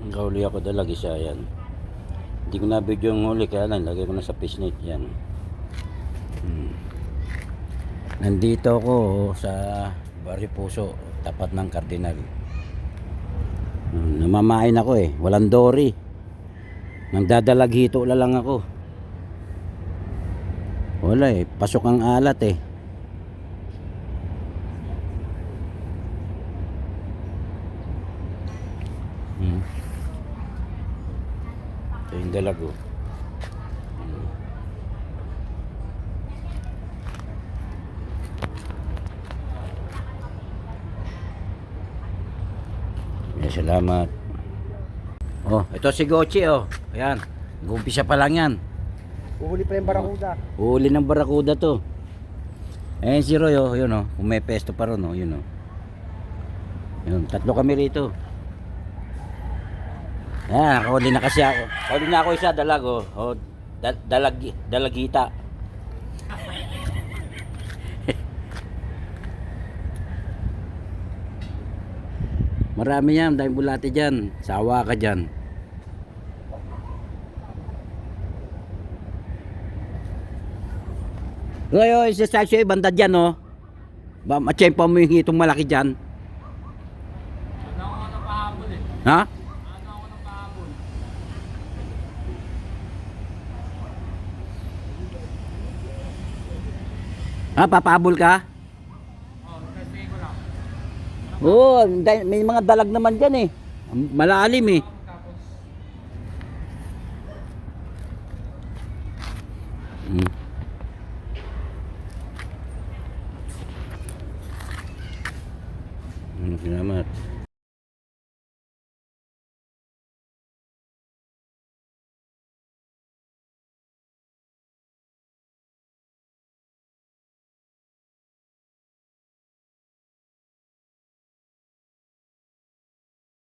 Nakahuli ako dalag isa yan. Hindi ko na video yung huli kaya lang lagay ko na sa fishnet yan. Nandito ako sa Barrio Puso, tapat ng Cardinal. Namamain ako eh, walang dory. Nang dadalaghito na lang ako. Wala eh, pasok ang alat eh. Ito yung dalag oh. Salamat. Oh, ito si Gochi oh. Ayan. Nag-umpisa pa lang yan. Uhuli pa yung barakuda. Uhuli ng barakuda to. Ayan si Roy oh, yun oh. Kung may pesto pa ron oh, yun oh. Yun, tatlo kami rito. Ayan, nakahuli na kasi ako. Huli na ako isa, dalag oh. Oh dalagita. Marami yan, dahil bulate dyan. Sawa ka dyan. Roy, oh, isa sa siya, banda dyan, oh. Matsyempa mo yung itong malaki dyan. Ano ako ng pahabol eh. Ha? Ano ako ng pahabol. Ha, papabol ka? Kasi ko lang. Oo, may mga dalag naman dyan eh. Malalim eh. Tapos, Salamat.